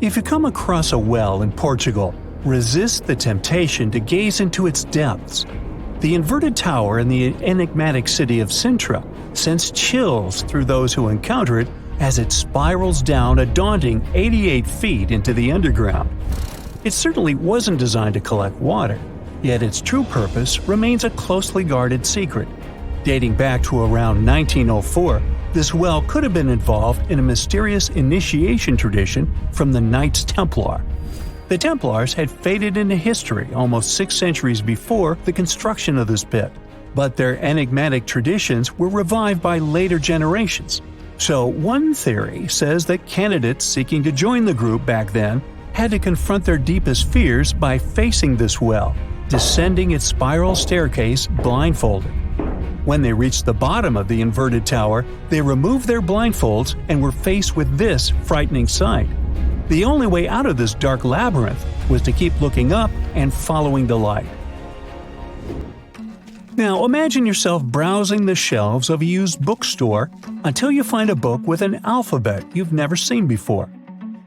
If you come across a well in Portugal, resist the temptation to gaze into its depths. The inverted tower in the enigmatic city of Sintra sends chills through those who encounter it as it spirals down a daunting 88 feet into the underground. It certainly wasn't designed to collect water, yet its true purpose remains a closely guarded secret. Dating back to around 1904, this well could have been involved in a mysterious initiation tradition from the Knights Templar. The Templars had faded into history almost 6 centuries before the construction of this pit, but their enigmatic traditions were revived by later generations. So one theory says that candidates seeking to join the group back then had to confront their deepest fears by facing this well, descending its spiral staircase blindfolded. When they reached the bottom of the inverted tower, they removed their blindfolds and were faced with this frightening sight. The only way out of this dark labyrinth was to keep looking up and following the light. Now imagine yourself browsing the shelves of a used bookstore until you find a book with an alphabet you've never seen before.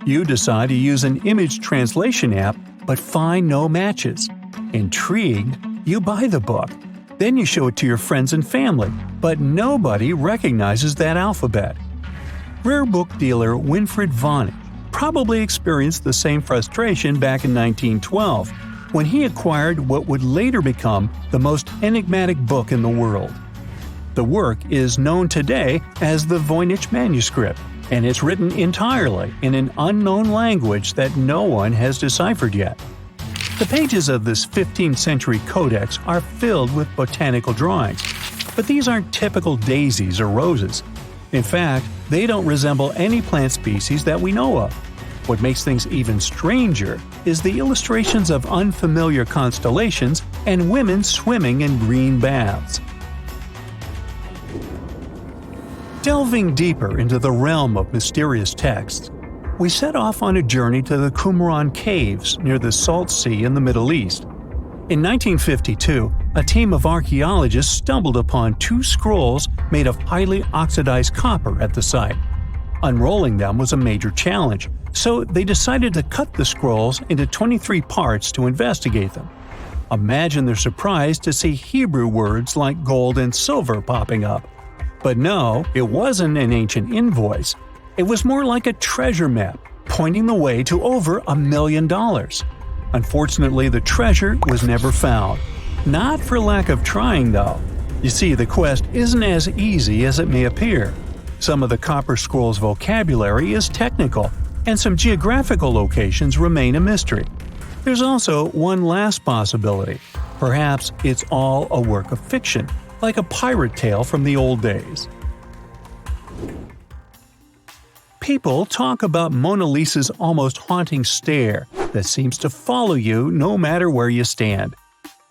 You decide to use an image translation app but find no matches. Intrigued, you buy the book. Then you show it to your friends and family, but nobody recognizes that alphabet. Rare book dealer Winfried Vonnig probably experienced the same frustration back in 1912, when he acquired what would later become the most enigmatic book in the world. The work is known today as the Voynich manuscript, and it's written entirely in an unknown language that no one has deciphered yet. The pages of this 15th century codex are filled with botanical drawings, but these aren't typical daisies or roses. In fact, they don't resemble any plant species that we know of. What makes things even stranger is the illustrations of unfamiliar constellations and women swimming in green baths. Delving deeper into the realm of mysterious texts, we set off on a journey to the Qumran Caves near the Salt Sea in the Middle East. In 1952, a team of archaeologists stumbled upon 2 scrolls made of highly oxidized copper at the site. Unrolling them was a major challenge, so they decided to cut the scrolls into 23 parts to investigate them. Imagine their surprise to see Hebrew words like gold and silver popping up. But no, it wasn't an ancient invoice. It was more like a treasure map, pointing the way to over $1 million. Unfortunately, the treasure was never found. Not for lack of trying, though. You see, the quest isn't as easy as it may appear. Some of the copper scroll's vocabulary is technical, and some geographical locations remain a mystery. There's also one last possibility. Perhaps it's all a work of fiction, like a pirate tale from the old days. People talk about Mona Lisa's almost haunting stare that seems to follow you no matter where you stand.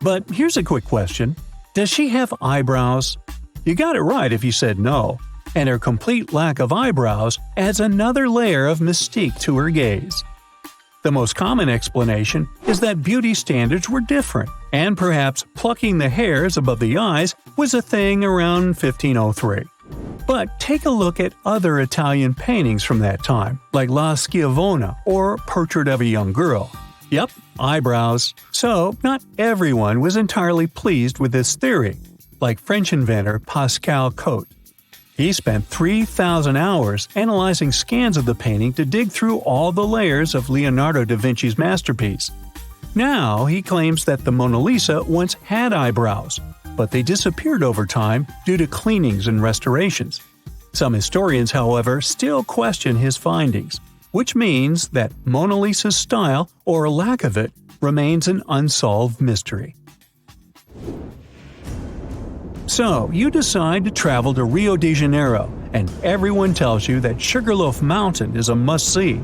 But here's a quick question. Does she have eyebrows? You got it right if you said no, and her complete lack of eyebrows adds another layer of mystique to her gaze. The most common explanation is that beauty standards were different, and perhaps plucking the hairs above the eyes was a thing around 1503. But take a look at other Italian paintings from that time, like La Schiavona or Portrait of a Young Girl. Yep, eyebrows. So, not everyone was entirely pleased with this theory, like French inventor Pascal Cotte. He spent 3,000 hours analyzing scans of the painting to dig through all the layers of Leonardo da Vinci's masterpiece. Now he claims that the Mona Lisa once had eyebrows, but they disappeared over time due to cleanings and restorations. Some historians, however, still question his findings, which means that Mona Lisa's style, or lack of it, remains an unsolved mystery. So, you decide to travel to Rio de Janeiro, and everyone tells you that Sugarloaf Mountain is a must-see.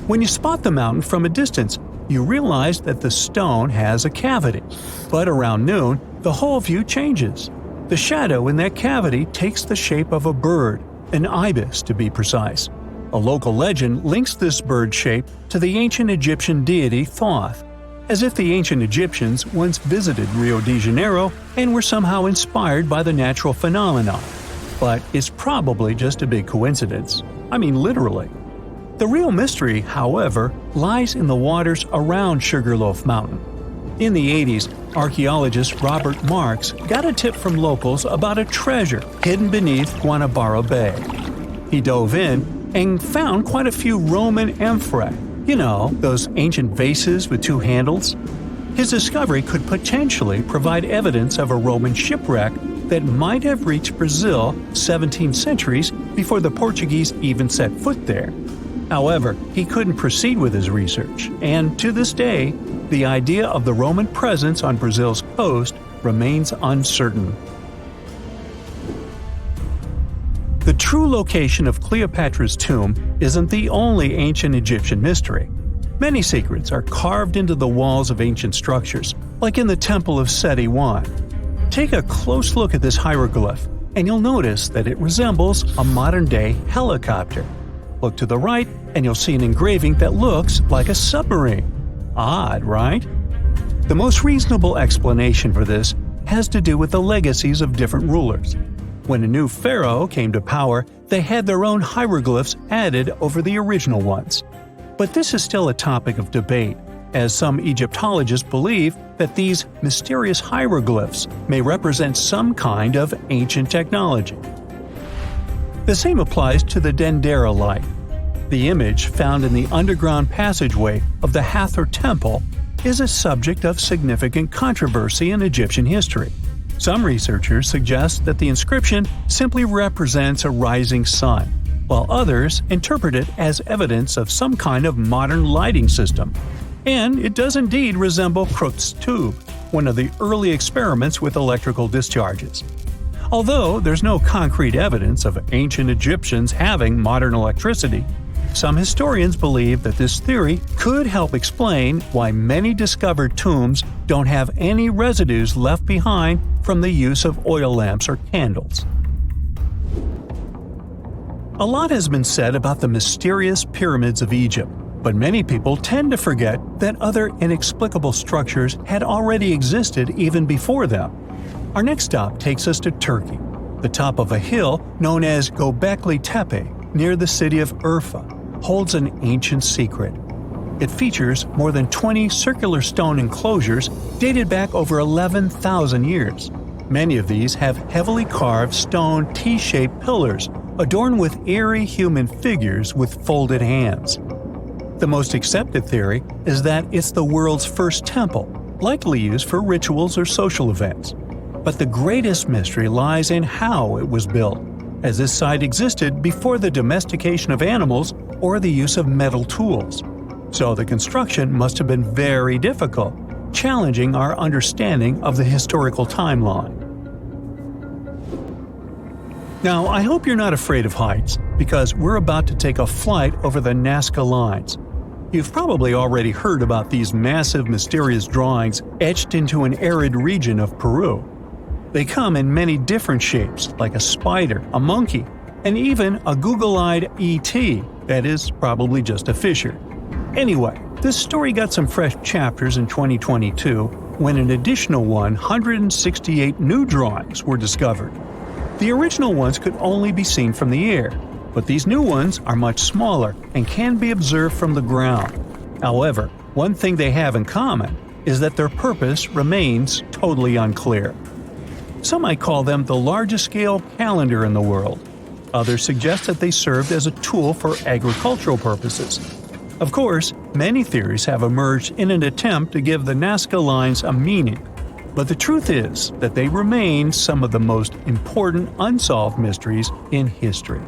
When you spot the mountain from a distance, you realize that the stone has a cavity. But around noon, the whole view changes. The shadow in that cavity takes the shape of a bird, an ibis to be precise. A local legend links this bird shape to the ancient Egyptian deity Thoth, as if the ancient Egyptians once visited Rio de Janeiro and were somehow inspired by the natural phenomenon. But it's probably just a big coincidence. I mean, literally. The real mystery, however, lies in the waters around Sugarloaf Mountain. In the 80s, archaeologist Robert Marks got a tip from locals about a treasure hidden beneath Guanabara Bay. He dove in and found quite a few Roman amphorae, those ancient vases with two handles. His discovery could potentially provide evidence of a Roman shipwreck that might have reached Brazil 17 centuries before the Portuguese even set foot there. However, he couldn't proceed with his research, and to this day, the idea of the Roman presence on Brazil's coast remains uncertain. The true location of Cleopatra's tomb isn't the only ancient Egyptian mystery. Many secrets are carved into the walls of ancient structures, like in the Temple of Seti I. Take a close look at this hieroglyph, and you'll notice that it resembles a modern-day helicopter. Look to the right, and you'll see an engraving that looks like a submarine. Odd, right? The most reasonable explanation for this has to do with the legacies of different rulers. When a new pharaoh came to power, they had their own hieroglyphs added over the original ones. But this is still a topic of debate, as some Egyptologists believe that these mysterious hieroglyphs may represent some kind of ancient technology. The same applies to the Dendera light. The image found in the underground passageway of the Hathor Temple is a subject of significant controversy in Egyptian history. Some researchers suggest that the inscription simply represents a rising sun, while others interpret it as evidence of some kind of modern lighting system. And it does indeed resemble Crookes' tube, one of the early experiments with electrical discharges. Although there's no concrete evidence of ancient Egyptians having modern electricity, some historians believe that this theory could help explain why many discovered tombs don't have any residues left behind from the use of oil lamps or candles. A lot has been said about the mysterious pyramids of Egypt, but many people tend to forget that other inexplicable structures had already existed even before them. Our next stop takes us to Turkey. The top of a hill known as Göbekli Tepe, near the city of Urfa, holds an ancient secret. It features more than 20 circular stone enclosures dated back over 11,000 years. Many of these have heavily carved stone T-shaped pillars adorned with eerie human figures with folded hands. The most accepted theory is that it's the world's first temple, likely used for rituals or social events. But the greatest mystery lies in how it was built, as this site existed before the domestication of animals or the use of metal tools. So the construction must have been very difficult, challenging our understanding of the historical timeline. Now, I hope you're not afraid of heights, because we're about to take a flight over the Nazca Lines. You've probably already heard about these massive, mysterious drawings etched into an arid region of Peru. They come in many different shapes, like a spider, a monkey, and even a Google-eyed ET that is probably just a fisher. Anyway, this story got some fresh chapters in 2022 when an additional 168 new drawings were discovered. The original ones could only be seen from the air, but these new ones are much smaller and can be observed from the ground. However, one thing they have in common is that their purpose remains totally unclear. Some might call them the largest-scale calendar in the world. Others suggest that they served as a tool for agricultural purposes. Of course, many theories have emerged in an attempt to give the Nazca Lines a meaning, but the truth is that they remain some of the most important unsolved mysteries in history.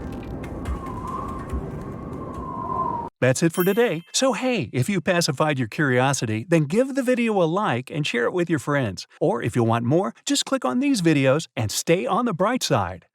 That's it for today. So hey, if you pacified your curiosity, then give the video a like and share it with your friends. Or if you want more, just click on these videos and stay on the bright side.